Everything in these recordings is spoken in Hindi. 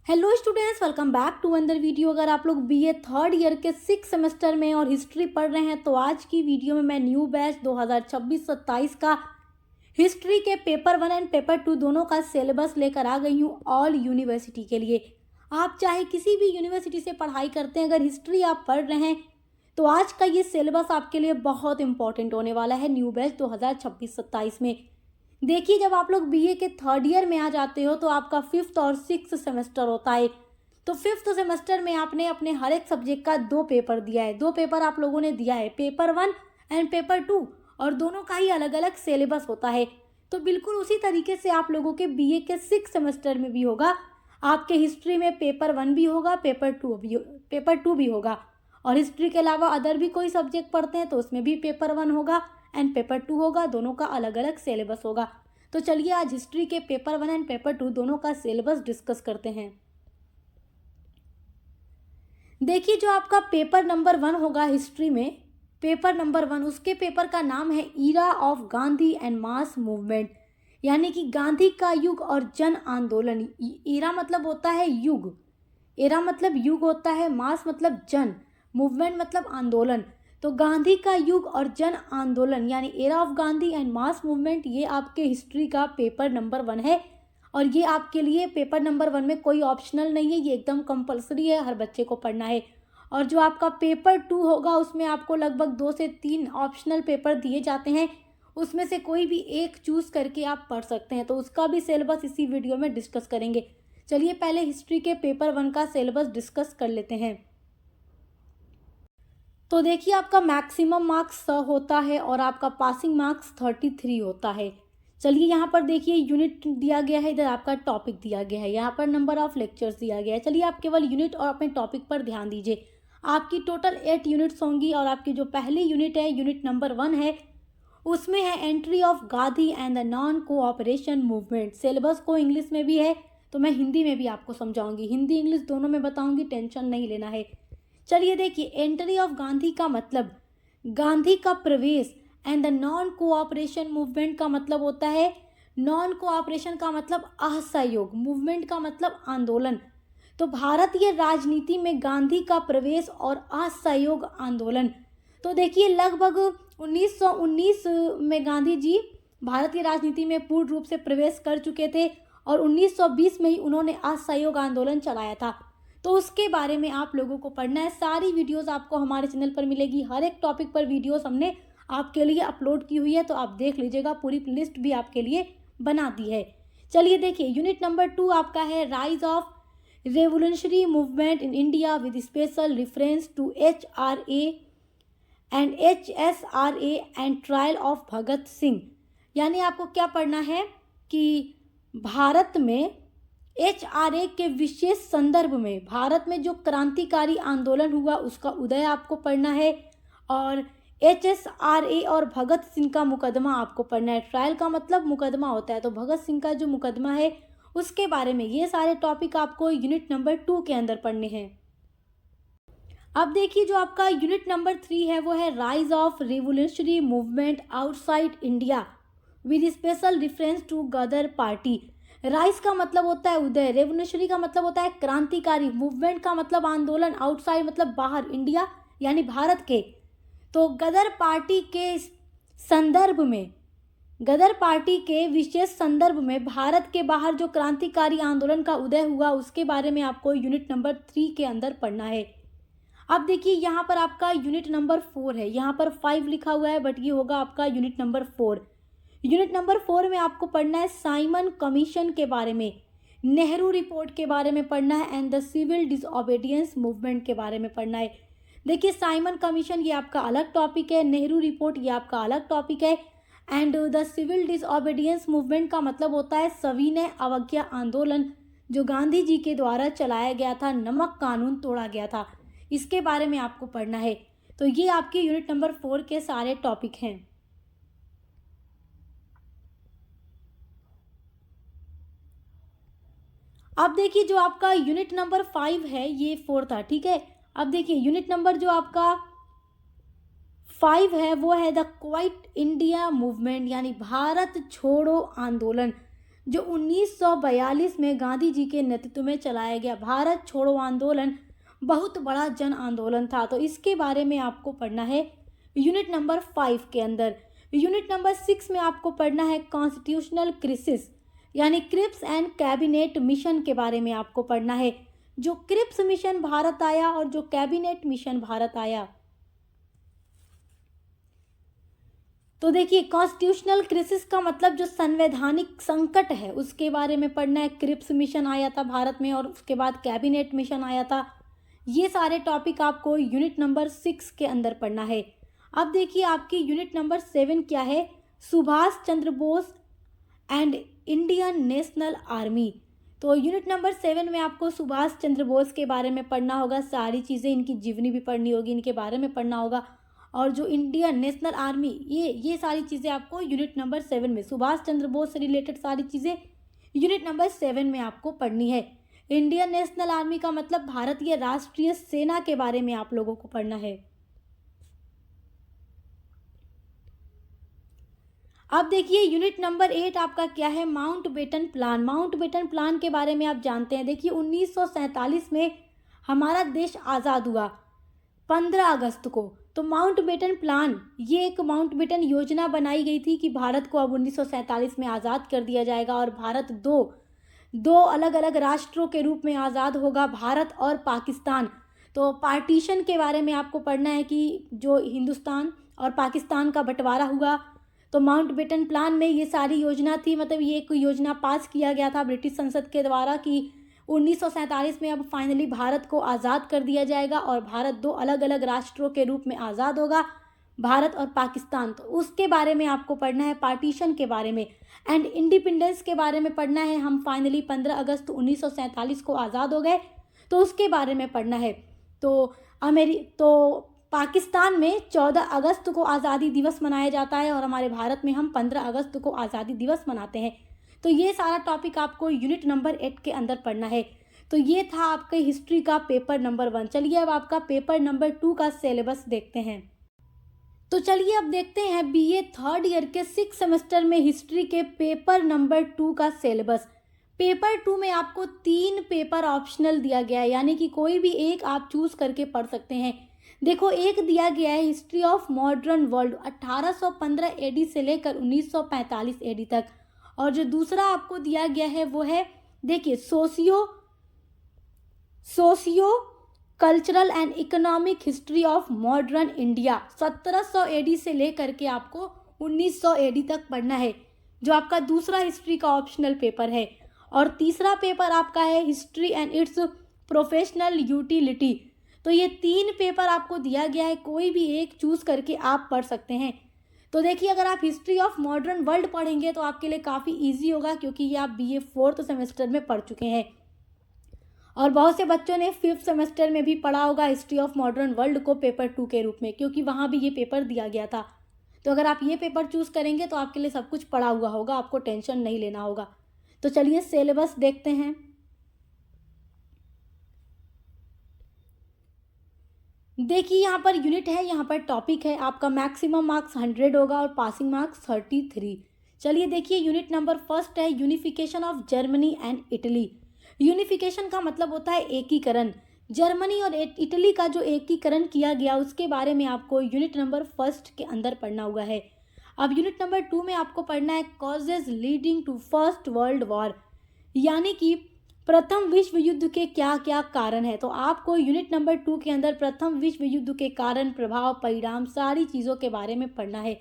Hello students, welcome back to another video. अगर आप लोग बीए थर्ड ईयर के 6 सेमेस्टर में और हिस्ट्री पढ़ रहे हैं तो आज की वीडियो में मैं न्यू बैच 2026-27 का हिस्ट्री के पेपर 1 एंड पेपर 2 दोनों का सिलेबस लेकर आ गई हूँ ऑल यूनिवर्सिटी के लिए। आप चाहे किसी भी यूनिवर्सिटी से पढ़ाई करते हैं, अगर हिस्ट्री आप पढ़ रहे हैं तो आज का ये सिलेबस आपके लिए बहुत इंपॉर्टेंट होने वाला है न्यू बैच 2026-27 में। देखिए, जब आप लोग बीए के थर्ड ईयर में आ जाते हो तो आपका 5th और 6th सेमेस्टर होता है। तो 5th सेमेस्टर में आपने अपने हर एक सब्जेक्ट का 2 पेपर दिया है। 2 पेपर आप लोगों ने दिया है, पेपर 1 एंड पेपर 2, और दोनों का ही अलग अलग सिलेबस होता है। तो बिल्कुल उसी तरीके से आप लोगों के बीए के 6th सेमेस्टर में भी होगा। आपके हिस्ट्री में पेपर 1 भी होगा, पेपर 2 भी होगा, और हिस्ट्री के अलावा अदर भी कोई सब्जेक्ट पढ़ते हैं तो उसमें भी पेपर 1 होगा एंड पेपर 2 होगा। दोनों का अलग अलग सिलेबस होगा। तो चलिए आज हिस्ट्री के पेपर 1 एंड पेपर 2 दोनों का सिलेबस डिस्कस करते हैं। देखिए, जो आपका पेपर नंबर 1 होगा हिस्ट्री में, पेपर नंबर 1, उसके पेपर का नाम है era of Gandhi and mass movement, यानी कि गांधी का युग और जन आंदोलन। ईरा मतलब होता है युग, एरा मतलब युग होता है, मास मतलब जन, मूवमेंट मतलब आंदोलन। तो गांधी का युग और जन आंदोलन यानी era of Gandhi and mass movement, ये आपके हिस्ट्री का पेपर नंबर 1 है। और ये आपके लिए पेपर नंबर 1 में कोई ऑप्शनल नहीं है, ये एकदम कंपलसरी है, हर बच्चे को पढ़ना है। और जो आपका पेपर 2 होगा उसमें आपको लगभग 2 से 3 ऑप्शनल पेपर दिए जाते हैं, उसमें से कोई भी एक चूज करके आप पढ़ सकते हैं। तो उसका भी सिलेबस इसी वीडियो में डिस्कस करेंगे। चलिए पहले हिस्ट्री के पेपर 1 का सिलेबस डिस्कस कर लेते हैं। तो देखिए, आपका मैक्सिमम मार्क्स 100 होता है और आपका पासिंग मार्क्स 33 होता है। चलिए यहाँ पर देखिए, यूनिट दिया गया है, इधर आपका टॉपिक दिया गया है, यहाँ पर नंबर ऑफ लेक्चर्स दिया गया है। चलिए आप केवल यूनिट और अपने टॉपिक पर ध्यान दीजिए। आपकी टोटल 8 यूनिट्स होंगी और आपकी जो पहली यूनिट है, यूनिट नंबर 1 है, उसमें है entry of Gandhi and the non cooperation movement. Syllabus को इंग्लिश में भी है तो मैं हिंदी में भी आपको समझाऊंगी, हिंदी इंग्लिश दोनों में बताऊंगी, टेंशन नहीं लेना है। चलिए देखिए, एंट्री ऑफ गांधी का मतलब गांधी का प्रवेश, and the non cooperation movement का मतलब होता है, नॉन कोऑपरेशन का मतलब असहयोग, मूवमेंट का मतलब आंदोलन। तो भारतीय राजनीति में गांधी का प्रवेश और असहयोग आंदोलन। तो देखिए, लगभग 1919 में गांधी जी भारतीय राजनीति में पूर्ण रूप से प्रवेश कर चुके थे और 1920 में ही उन्होंने असहयोग आंदोलन चलाया था। तो उसके बारे में आप लोगों को पढ़ना है। सारी वीडियोस आपको हमारे चैनल पर मिलेगी, हर एक टॉपिक पर वीडियोस हमने आपके लिए अपलोड की हुई है, तो आप देख लीजिएगा, पूरी लिस्ट भी आपके लिए बना दी है। चलिए देखिए, यूनिट नंबर 2 आपका है rise of revolutionary movement in India with special reference to HRA and HSRA and trial of Bhagat Singh. यानी आपको क्या पढ़ना है कि भारत में HRA के विशेष संदर्भ में भारत में जो क्रांतिकारी आंदोलन हुआ उसका उदय आपको पढ़ना है, और HSRA और भगत सिंह का मुकदमा आपको पढ़ना है। ट्रायल का मतलब मुकदमा होता है, तो भगत सिंह का जो मुकदमा है उसके बारे में, ये सारे टॉपिक आपको यूनिट नंबर 2 के अंदर पढ़ने हैं। अब देखिए, जो आपका यूनिट नंबर 3 है वो है rise of revolutionary movement outside India with special reference to Ghadar party. Rise का मतलब होता है उदय, रेवोल्यूशनरी का मतलब होता है क्रांतिकारी, मूवमेंट का मतलब आंदोलन, आउटसाइड मतलब बाहर, इंडिया यानी भारत के। तो गदर पार्टी के संदर्भ में, गदर पार्टी के विशेष संदर्भ में भारत के बाहर जो क्रांतिकारी आंदोलन का उदय हुआ उसके बारे में आपको यूनिट नंबर 3 के अंदर पढ़ना है। अब देखिए, यहाँ पर आपका यूनिट नंबर 4 है, यहाँ पर 5 लिखा हुआ है बट ये होगा आपका यूनिट नंबर 4। यूनिट नंबर 4 में आपको पढ़ना है साइमन कमीशन के बारे में, नेहरू रिपोर्ट के बारे में पढ़ना है, and the civil disobedience movement के बारे में पढ़ना है। देखिए, साइमन कमीशन ये आपका अलग टॉपिक है, नेहरू रिपोर्ट ये आपका अलग टॉपिक है, and the civil disobedience movement का मतलब होता है सविनय अवज्ञा आंदोलन, जो गांधी जी के द्वारा चलाया गया था, नमक कानून तोड़ा गया था, इसके बारे में आपको पढ़ना है। तो ये आपके यूनिट नंबर 4 के सारे टॉपिक हैं। अब देखिए, जो आपका यूनिट नंबर 5 है ये 4 था, ठीक है। अब देखिए, यूनिट नंबर जो आपका 5 है वो है द क्वाइट इंडिया मूवमेंट, यानी भारत छोड़ो आंदोलन। जो 1942 में गांधी जी के नेतृत्व में चलाया गया भारत छोड़ो आंदोलन बहुत बड़ा जन आंदोलन था। तो इसके बारे में आपको पढ़ना है यूनिट नंबर 5 के अंदर। यूनिट नंबर 6 में आपको पढ़ना है कॉन्स्टिट्यूशनल क्रिसिस यानी क्रिप्स एंड कैबिनेट मिशन के बारे में आपको पढ़ना है। जो क्रिप्स मिशन भारत आया और जो कैबिनेट मिशन भारत आया। तो देखिए कॉन्स्टिट्यूशनल क्रिसिस का मतलब जो संवैधानिक संकट है उसके बारे में पढ़ना है। क्रिप्स मिशन आया था भारत में और उसके बाद कैबिनेट मिशन आया था। ये सारे टॉपिक आपको यूनिट नंबर 6 के अंदर पढ़ना है। अब देखिए आपकी यूनिट नंबर 7 क्या है, Subhas Chandra Bose and Indian National Army. तो यूनिट नंबर 7 में आपको सुभाष चंद्र बोस के बारे में पढ़ना होगा, सारी चीज़ें इनकी जीवनी भी पढ़नी होगी, इनके बारे में पढ़ना होगा। और जो इंडियन नेशनल आर्मी ये सारी चीज़ें आपको यूनिट नंबर 7 में सुभाष चंद्र बोस से रिलेटेड सारी चीज़ें यूनिट नंबर 7 में आपको पढ़नी है। इंडियन नेशनल आर्मी का मतलब भारतीय राष्ट्रीय सेना के बारे में आप लोगों को पढ़ना है। अब देखिए यूनिट नंबर 8 आपका क्या है, माउंटबेटन प्लान। माउंटबेटन प्लान के बारे में आप जानते हैं। देखिए 1947 में हमारा देश आज़ाद हुआ 15 अगस्त को। तो माउंटबेटन प्लान ये एक माउंटबेटन योजना बनाई गई थी कि भारत को अब 1947 में आज़ाद कर दिया जाएगा और भारत दो अलग अलग राष्ट्रों के रूप में आज़ाद होगा, भारत और पाकिस्तान। तो पार्टीशन के बारे में आपको पढ़ना है कि जो हिंदुस्तान और पाकिस्तान का बंटवारा हुआ। तो माउंटबेटन प्लान में ये सारी योजना थी, मतलब ये एक योजना पास किया गया था ब्रिटिश संसद के द्वारा कि 1947 में अब फाइनली भारत को आज़ाद कर दिया जाएगा और भारत 2 अलग अलग राष्ट्रों के रूप में आज़ाद होगा, भारत और पाकिस्तान। तो उसके बारे में आपको पढ़ना है, पार्टीशन के बारे में। एंड इंडिपेंडेंस के बारे में पढ़ना है। हम फाइनली 15 अगस्त 1947 को आज़ाद हो गए, तो उसके बारे में पढ़ना है। तो पाकिस्तान में 14 अगस्त को आज़ादी दिवस मनाया जाता है और हमारे भारत में हम 15 अगस्त को आज़ादी दिवस मनाते हैं। तो ये सारा टॉपिक आपको यूनिट नंबर 8 के अंदर पढ़ना है। तो ये था आपके हिस्ट्री का पेपर नंबर 1। चलिए अब आपका पेपर नंबर 2 का सिलेबस देखते हैं। तो चलिए अब देखते हैं BA 3rd ईयर के 6 सेमेस्टर में हिस्ट्री के पेपर नंबर 2 का सिलेबस। पेपर 2 में आपको 3 पेपर ऑप्शनल दिया गया है, यानी कि कोई भी एक आप चूज करके पढ़ सकते हैं। देखो एक दिया गया है history of modern world 1815 AD से लेकर 1945 AD तक, और जो दूसरा आपको दिया गया है वो है देखिए socio cultural and economic history of modern India 1700 AD से लेकर के आपको 1900 AD तक पढ़ना है, जो आपका दूसरा हिस्ट्री का ऑप्शनल पेपर है। और तीसरा पेपर आपका है history and it's professional utility. तो ये 3 पेपर आपको दिया गया है, कोई भी एक चूज करके आप पढ़ सकते हैं। तो देखिए अगर आप हिस्ट्री ऑफ मॉडर्न वर्ल्ड पढ़ेंगे तो आपके लिए काफ़ी इजी होगा, क्योंकि ये आप BA 4th सेमेस्टर में पढ़ चुके हैं और बहुत से बच्चों ने 5th सेमेस्टर में भी पढ़ा होगा हिस्ट्री ऑफ मॉडर्न वर्ल्ड को पेपर 2 के रूप में, क्योंकि वहाँ भी ये पेपर दिया गया था। तो अगर आप ये पेपर चूज करेंगे तो आपके लिए सब कुछ पढ़ा हुआ होगा, आपको टेंशन नहीं लेना होगा। तो चलिए सिलेबस देखते हैं। देखिए यहाँ पर यूनिट है, यहाँ पर टॉपिक है, आपका मैक्सिमम मार्क्स 100 होगा और पासिंग मार्क्स 33। चलिए देखिए यूनिट नंबर 1 है unification of Germany and Italy. Unification का मतलब होता है एकीकरण। जर्मनी और इटली का जो एकीकरण किया गया उसके बारे में आपको यूनिट नंबर 1 के अंदर पढ़ना हुआ है। अब यूनिट नंबर 2 में आपको पढ़ना है causes leading to first world war, यानी कि प्रथम विश्व युद्ध के क्या क्या कारण है। तो आपको यूनिट नंबर 2 के अंदर प्रथम विश्व युद्ध के कारण, प्रभाव, परिणाम, सारी चीज़ों के बारे में पढ़ना है।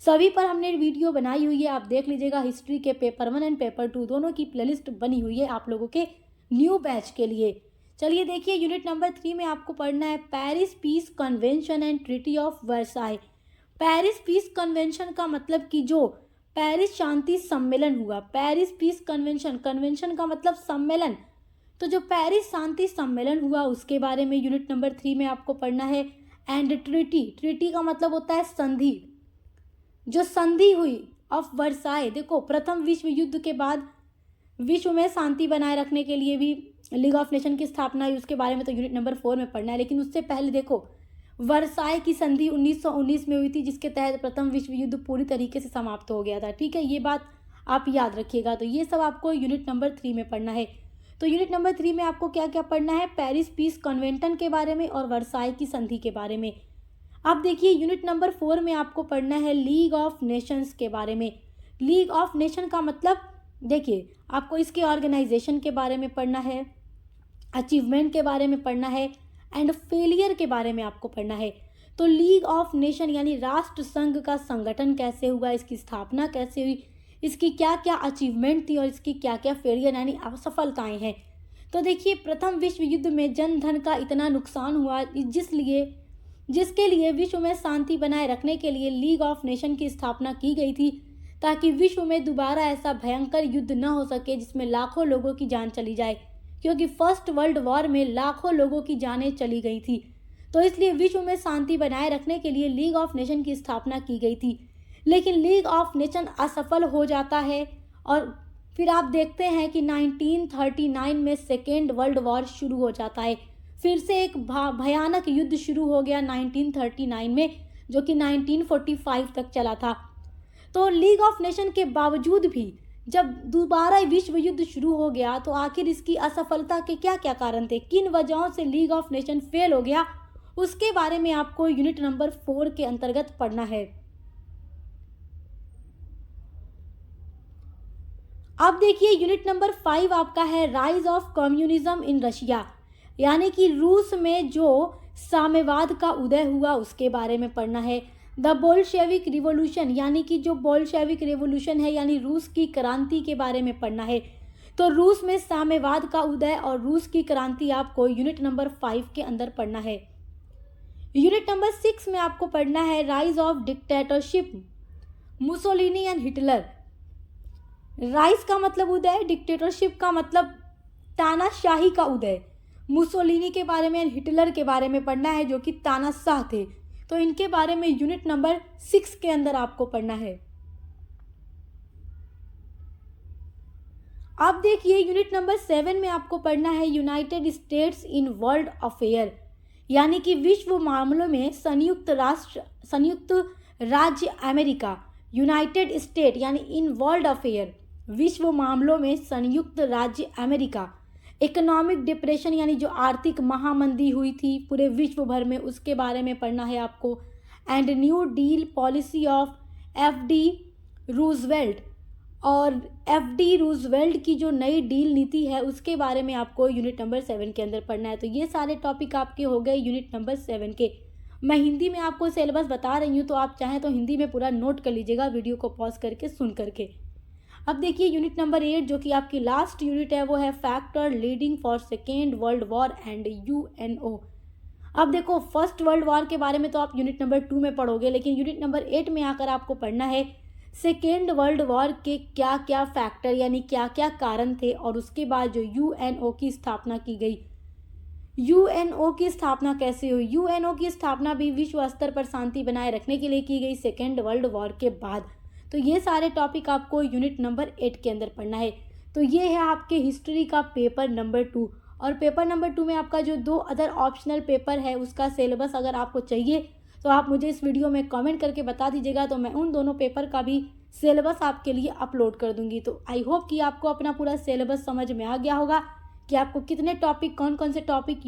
सभी पर हमने वीडियो बनाई हुई है, आप देख लीजिएगा। हिस्ट्री के पेपर 1 एंड पेपर 2 दोनों की प्लेलिस्ट बनी हुई है आप लोगों के न्यू बैच के लिए। चलिए देखिए यूनिट नंबर 3 में आपको पढ़ना है Paris peace convention and treaty of Versailles. Paris peace convention का मतलब कि जो पेरिस शांति सम्मेलन हुआ, पेरिस पीस कन्वेंशन, कन्वेंशन का मतलब सम्मेलन, तो जो पेरिस शांति सम्मेलन हुआ उसके बारे में यूनिट नंबर 3 में आपको पढ़ना है। एंड ट्रीटी, ट्रीटी का मतलब होता है संधि, जो संधि हुई ऑफ वर्साई। देखो प्रथम विश्व युद्ध के बाद विश्व में शांति बनाए रखने के लिए भी लीग ऑफ नेशन की स्थापना हुई, उसके बारे में तो यूनिट नंबर 4 में पढ़ना है। लेकिन उससे पहले देखो वर्साई की संधि 1919 में हुई थी, जिसके तहत प्रथम विश्व युद्ध पूरी तरीके से समाप्त हो गया था। ठीक है, ये बात आप याद रखिएगा। तो ये सब आपको यूनिट नंबर 3 में पढ़ना है। तो यूनिट नंबर 3 में आपको क्या क्या पढ़ना है, पेरिस पीस कन्वेंशन के बारे में और वर्साई की संधि के बारे में। अब देखिए यूनिट नंबर 4 में आपको पढ़ना है लीग ऑफ नेशंस के बारे में। लीग ऑफ नेशन का मतलब देखिए आपको इसके ऑर्गेनाइजेशन के बारे में पढ़ना है, अचीवमेंट के बारे में पढ़ना है एंड फेलियर के बारे में आपको पढ़ना है। तो लीग ऑफ नेशन यानी राष्ट्र संघ का संगठन कैसे हुआ, इसकी स्थापना कैसे हुई, इसकी क्या क्या अचीवमेंट थी और इसकी क्या क्या फेलियर यानी असफलताएं हैं। तो देखिए प्रथम विश्व युद्ध में जन धन का इतना नुकसान हुआ जिसके लिए विश्व में शांति बनाए रखने के लिए लीग ऑफ नेशन की स्थापना की गई थी, ताकि विश्व में दोबारा ऐसा भयंकर युद्ध न हो सके जिसमें लाखों लोगों की जान चली जाए, क्योंकि फर्स्ट वर्ल्ड वॉर में लाखों लोगों की जानें चली गई थी। तो इसलिए विश्व में शांति बनाए रखने के लिए लीग ऑफ नेशन की स्थापना की गई थी। लेकिन लीग ऑफ नेशन असफल हो जाता है और फिर आप देखते हैं कि 1939 में सेकेंड वर्ल्ड वॉर शुरू हो जाता है। फिर से एक भयानक युद्ध शुरू हो गया 1939 में, जो कि 1945 तक चला था। तो लीग ऑफ नेशन के बावजूद भी जब दोबारा विश्व युद्ध शुरू हो गया तो आखिर इसकी असफलता के क्या क्या कारण थे, किन वजहों से लीग ऑफ नेशन फेल हो गया, उसके बारे में आपको यूनिट नंबर 4 के अंतर्गत पढ़ना है। अब देखिए यूनिट नंबर 5 आपका है rise of communism in Russia, यानी कि रूस में जो साम्यवाद का उदय हुआ उसके बारे में पढ़ना है। द बोल्शेविक रिवॉल्यूशन यानी कि जो बोल्शेविक रिवॉल्यूशन है यानी रूस की क्रांति के बारे में पढ़ना है। तो रूस में साम्यवाद का उदय और रूस की क्रांति आपको यूनिट नंबर 5 के अंदर पढ़ना है। यूनिट नंबर 6 में आपको पढ़ना है rise of dictatorship Mussolini and Hitler. Rise का मतलब उदय, डिक्टेटरशिप का मतलब तानाशाही का उदय, मुसोलिनी के बारे में, हिटलर के बारे में पढ़ना है जो कि तानाशाह थे। तो इनके बारे में यूनिट नंबर 6 के अंदर आपको पढ़ना है। अब देखिए यूनिट नंबर 7 में आपको पढ़ना है United states in world affair, यानी कि विश्व मामलों में संयुक्त राज्य अमेरिका, यूनाइटेड स्टेट यानी इन वर्ल्ड अफेयर, विश्व मामलों में संयुक्त राज्य अमेरिका। इकोनॉमिक डिप्रेशन यानी जो आर्थिक महामंदी हुई थी पूरे विश्व भर में, उसके बारे में पढ़ना है आपको। And new deal policy of FD Roosevelt, और एफडी रूजवेल्ट की जो नई डील नीति है उसके बारे में आपको यूनिट नंबर 7 के अंदर पढ़ना है। तो ये सारे टॉपिक आपके हो गए यूनिट नंबर 7 के। मैं हिंदी में आपको सिलेबस बता रही हूँ, तो आप चाहें तो हिंदी में पूरा नोट कर लीजिएगा वीडियो को पॉज करके सुन करके। अब देखिए यूनिट नंबर 8 जो कि आपकी लास्ट यूनिट है वो है factor leading for second world war and UNO. अब देखो फर्स्ट वर्ल्ड वॉर के बारे में तो आप यूनिट नंबर 2 में पढ़ोगे, लेकिन यूनिट नंबर 8 में आकर आपको पढ़ना है सेकेंड वर्ल्ड वॉर के क्या क्या फैक्टर यानी क्या क्या कारण थे, और उसके बाद जो यूएनओ की स्थापना की गई, यूएनओ की स्थापना कैसे हुई। यूएनओ की स्थापना भी विश्व स्तर पर शांति बनाए रखने के लिए की गई सेकेंड वर्ल्ड वॉर के बाद। तो ये सारे टॉपिक आपको यूनिट नंबर 8 के अंदर पढ़ना है। तो ये है आपके हिस्ट्री का पेपर नंबर 2, और पेपर नंबर 2 में आपका जो 2 अदर ऑप्शनल पेपर है उसका सिलेबस अगर आपको चाहिए तो आप मुझे इस वीडियो में कमेंट करके बता दीजिएगा, तो मैं उन दोनों पेपर का भी सिलेबस आपके लिए अपलोड कर दूंगी। तो आई होप कि आपको अपना पूरा सिलेबस समझ में आ गया होगा कि आपको कितने टॉपिक, कौन कौन से टॉपिक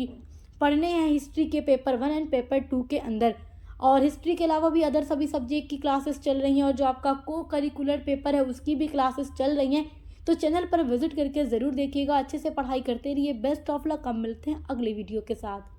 पढ़ने हैं हिस्ट्री के पेपर 1 एंड पेपर 2 के अंदर। और हिस्ट्री के अलावा भी अदर सभी सब्जेक्ट की क्लासेस चल रही हैं, और जो आपका को करिकुलर पेपर है उसकी भी क्लासेस चल रही हैं। तो चैनल पर विजिट करके ज़रूर देखिएगा, अच्छे से पढ़ाई करते रहिए। Best of luck. अब मिलते हैं अगली वीडियो के साथ।